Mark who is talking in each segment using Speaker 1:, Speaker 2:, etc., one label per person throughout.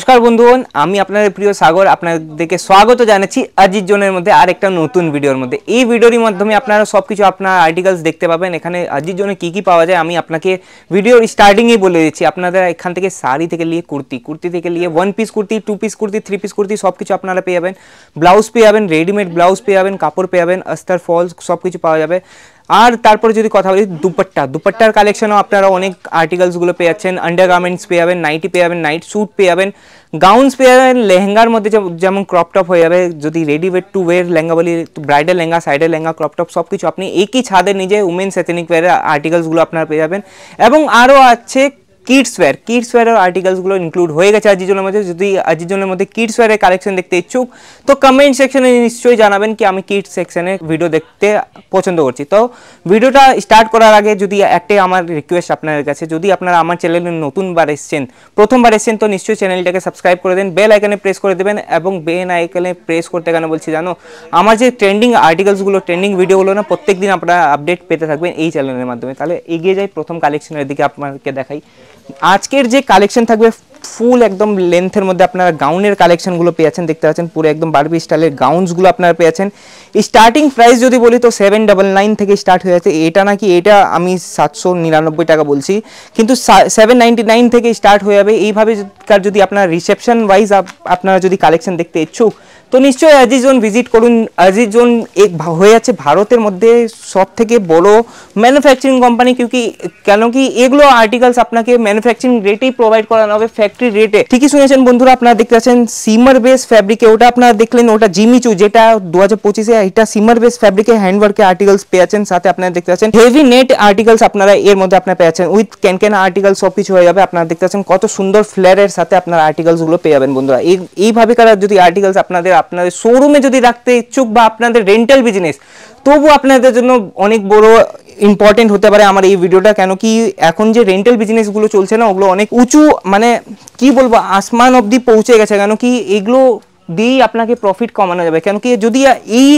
Speaker 1: নমস্কার বন্ধুগণ, আমি আপনাদের প্রিয় সাগর আপনাদেরকে স্বাগত জানাচ্ছি আজিজ জোনের মধ্যে আর একটা নতুন ভিডিওর মধ্যে। এই ভিডিওর মাধ্যমে আপনারা সবকিছু আপনার আর্টিকেলস দেখতে পাবেন। এখানে আজিজ জোনে কি পাওয়া যায় আমি আপনাকে ভিডিওর স্টার্টিংয়েই বলে দিচ্ছি। আপনারা এখান থেকে শাড়ি থেকে নিয়ে কুর্তি থেকে নিয়ে 1 piece kurti, 2 piece kurti, 3 piece kurti সবকিছু আপনারা পেয়ে যাবেন। ব্লাউজ পেয়ে যাবেন, রেডিমেড ব্লাউজ পেয়ে যাবেন, কাপড় পেয়ে যাবেন, আস্তর ফলস সবকিছু পাওয়া যাবে। আর তারপরে যদি কথা বলি দুপাট্টার কালেকশনও আপনারা অনেক আর্টিকেলসগুলো পেয়ে যাচ্ছেন। আন্ডারগার্মেন্টস পেয়ে যাবেন, নাইটি পেয়ে যাবেন, নাইট স্যুট পেয়ে যাবেন, গাউন্স পেয়ে যাবেন, লেহেঙ্গার মধ্যে যেমন ক্রপ টপ হয়ে যাবে, যদি রেডি টু ওয়ের লেহেঙ্গা বলি ব্রাইডাল লেহেঙ্গা, সাইডের লেহেঙ্গা, ক্রপ টপ সব কিছু আপনি একই ছাদের নিজে উমেন্স এথনিক ওয়্যারের আর্টিকেলসগুলো আপনারা পেয়ে যাবেন। এবং আরও আছে কিডস ওয়্যারের আর্টিকেলসগুলো ইনক্লুড হয়ে গেছে আজিজনের মধ্যে। যদি আজিজনের মধ্যে কিডস ওয়্যারের কালেকশন দেখতে ইচ্ছুক তো কমেন্ট সেকশনে নিশ্চয়ই জানাবেন কি আমি কিডস সেকশনে ভিডিও দেখতে পছন্দ করছি। তো ভিডিওটা স্টার্ট করার আগে যদি একটাই আমার রিকোয়েস্ট আপনাদের কাছে, যদি আপনারা আমার চ্যানেলে প্রথমবার এসছেন তো নিশ্চয়ই চ্যানেলটাকে সাবস্ক্রাইব করে দেন, বেল আইকনে প্রেস করে দেবেন। এবং বেল আইকনে প্রেস করতে কেন বলছি জানো, আমার যে ট্রেন্ডিং আর্টিকেলসগুলো, ট্রেন্ডিং ভিডিওগুলো না প্রত্যেক দিন আপনারা আপডেট পেতে থাকবেন এই চ্যানেলের মাধ্যমে। তাহলে এগিয়ে যাই প্রথম কালেকশনের দিকে, আপনাদেরকে দেখাই। আজকের যে কালেকশন থাকবে ফুল একদম লেন্থের মধ্যে আপনারা গাউনের কালেকশনগুলো পেয়েছেন, দেখতে পাচ্ছেন পুরো একদম বারবি স্টাইলের গাউন্সগুলো আপনারা পেয়েছেন। স্টার্টিং প্রাইস যদি বলি তো 799 থেকে স্টার্ট হয়ে যাচ্ছে। এটা আমি 799 টাকা বলছি, কিন্তু 799 থেকে স্টার্ট হয়ে যাবে। এইভাবে যদি আপনার রিসেপশন ওয়াইজ আপনারা যদি কালেকশন দেখতে ইচ্ছুক তো নিশ্চয়ই আজিজ জোন ভিজিট করুন। আজিজ জোন হয়ে যাচ্ছে ভারতের মধ্যে সব থেকে বড় ম্যানুফ্যাকচারিং কোম্পানি, কেন কি এগুলো আর্টিকেলস আপনাকে ম্যানুফ্যাকচারিং রেটেই প্রোভাইড করানো হবে, ফ্যাক্টরি রেটে। ঠিকই শুনেছেন বন্ধুরা, আপনারা দেখতে পাচ্ছেন সিমার বেস ফ্যাব্রিকে, ওটা আপনারা দেখলেন ওটা জিমিচু, যেটা 2025-এ এটা সিমার বেস ফ্যাব্রিকে হ্যান্ডওয়ার্কে আর্টিকেলস পেয়েছেন। সাথে আপনারা দেখতে পাচ্ছেন হেভি নেট আর্টিকেলস আপনারা এর মধ্যে আপনারা পেয়েছেন, উইথ ক্যান আর্টিকেল সবকিছু হয়ে যাবে। আপনারা দেখতে পাচ্ছেন কত সুন্দর ফ্লেয়ারের সাথে আপনারা আর্টিকেলসগুলো পেয়ে যাবেন বন্ধুরা। এইভাবে যদি আর্টিকেলস আপনাদের শোরুমে যদি রাখতে ইচ্ছুক বা আপনাদের রেন্টাল বিজনেস, তবু আপনাদের জন্য অনেক বড় ইম্পর্টেন্ট হতে পারে আমার এই ভিডিওটা। কেন কি এখন যে রেন্টাল বিজনেসগুলো চলছে না, ওগুলো অনেক উঁচু, মানে কি বলবো, আসমান অবধি পৌঁছে গেছে। কেন কি এগুলো দিয়েই আপনাকে প্রফিট কমানো যাবে। কেন কি যদি এই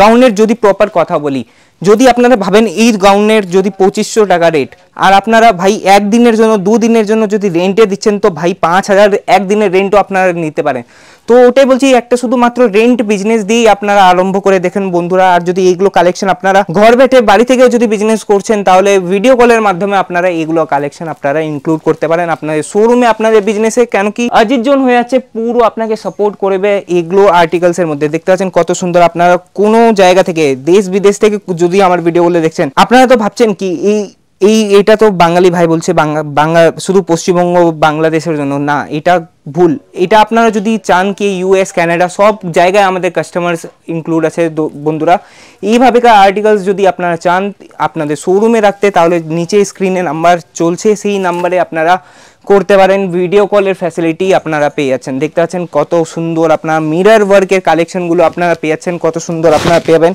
Speaker 1: গাউনের যদি প্রপার কথা বলি, যদি আপনারা ভাবেন এই গাউনের যদি 2500 টাকা রেট, আর আপনারা ভাই একদিনের জন্য 2 দিনের জন্য যদি রেন্টে দিচ্ছেন তো ভাই 5000 একদিনের রেন্টও আপনারা নিতে পারেন। তো ওটাই বলছি, একটা শুধুমাত্র রেন্ট বিজনেস দিয়েই আপনারা আরম্ভ করে দেখেন বন্ধুরা। আর যদি এইগুলো কালেকশন আপনারা ঘর বেঠে বাড়ি থেকেও যদি বিজনেস করছেন তাহলে ভিডিও কলের মাধ্যমে আপনারা এইগুলো কালেকশন আপনারা ইনক্লুড করতে পারেন আপনাদের শোরুমে, আপনাদের বিজনেসে। কেন কি আজিজ জোন হয়ে যাচ্ছে পুরো আপনাকে সাপোর্ট করবে এগুলো আর্টিকেলসের মধ্যে। দেখতে পাচ্ছেন কত সুন্দর, আপনারা কোনো জায়গা থেকে দেশ বিদেশ থেকে যদি আমার ভিডিওগুলো দেখছেন আপনারা তো ভাবছেন কি এটা তো বাঙালি ভাই বলছে বাংলা শুধু পশ্চিমবঙ্গ বাংলাদেশের জন্য না, এটা ভুল। এটা আপনারা যদি চান কি ইউএস কানাডা সব জায়গায় আমাদের কাস্টমার্স ইনক্লুড আছে বন্ধুরা। এইভাবে আর্টিকেলস যদি আপনারা চান আপনাদের শোরুমে রাখতে, তাহলে নিচে স্ক্রিনে নাম্বার চলছে, সেই নাম্বারে আপনারা করতে পারেন। ভিডিও কলের ফ্যাসিলিটি আপনারা পেয়ে যাচ্ছেন। দেখতে পাচ্ছেন কত সুন্দর আপনার মিরর ওয়ার্কের কালেকশনগুলো আপনারা পেয়ে যাচ্ছেন, কত সুন্দর আপনারা পেয়ে যাবেন।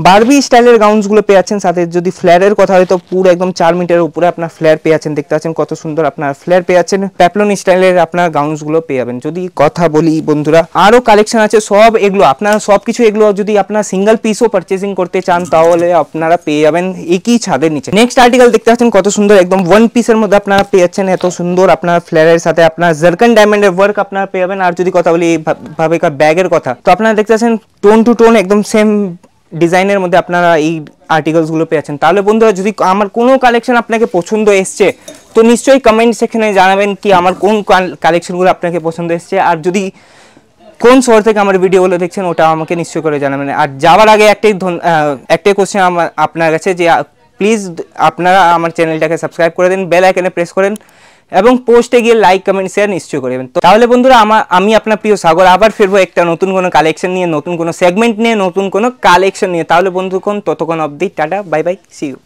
Speaker 1: বারবি স্টাইলের গাউন্সগুলো পেয়ে যাচ্ছেন। সাথে যদি ফ্লেয়ারের কথা হয় তো পুরো একদম 4 মিটারের উপরে আপনার ফ্লেয়ার পেয়ে যাচ্ছেন। দেখতে পাচ্ছেন কত সুন্দর আপনার ফ্লেয়ার পেয়ে যাচ্ছেন। প্যাপলন স্টাইলের আপনার গাউন্সগুলো পেয়ে যাবেন। যদি কথা বলি বন্ধুরা আরও কালেকশন আছে, সব এগুলো আপনারা সবকিছু এগুলো যদি আপনারা সিঙ্গেল পিসও পারচেজিং করতে চান তাহলে আপনারা পেয়ে যাবেন একই ছাদের নিচে। নেক্সট আর্টিকেল দেখতে পাচ্ছেন কত সুন্দর, একদম 1 পিসের মধ্যে আপনারা পেয়ে যাচ্ছেন এত সুন্দর আপনার ফ্লেয়ারের সাথে আপনার জারকান ডায়মন্ডের ওয়ার্ক আপনারা পেয়ে যাবেন। আর যদি কথা বলি ভাবে ব্যাগের কথা তো আপনারা দেখতে পাচ্ছেন টোন টু টোন একদম সেম ডিজাইনের মধ্যে আপনারা এই আর্টিকেলসগুলো পেয়েছেন। তাহলে বন্ধুরা যদি আমার কোনো কালেকশন আপনাকে পছন্দ এসছে তো নিশ্চয়ই কমেন্ট সেকশনে জানাবেন কি আমার কোন কালেকশনগুলো আপনাকে পছন্দ এসছে, আর যদি কোন শহর থেকে আমার ভিডিওগুলো দেখছেন ওটা আমাকে নিশ্চয় করে জানাবেন। আর যাওয়ার আগে একটাই কোশ্চেন আপনার কাছে, যে প্লিজ আপনারা আমার চ্যানেলটাকে সাবস্ক্রাইব করে দিন, বেল আইকনে প্রেস করেন এবং পোস্টে গিয়ে লাইক কমেন্ট শেয়ার নিশ্চয় করবেন। তো তাহলে বন্ধুরা আমি আপনার প্রিয় সাগর আবার ফিরবো একটা নতুন কোনো কালেকশন নিয়ে, নতুন কোনো সেগমেন্ট নিয়ে, নতুন কোনো কালেকশন নিয়ে। তাহলে বন্ধুগণ ততক্ষণ অবধি tata, bye bye, see you.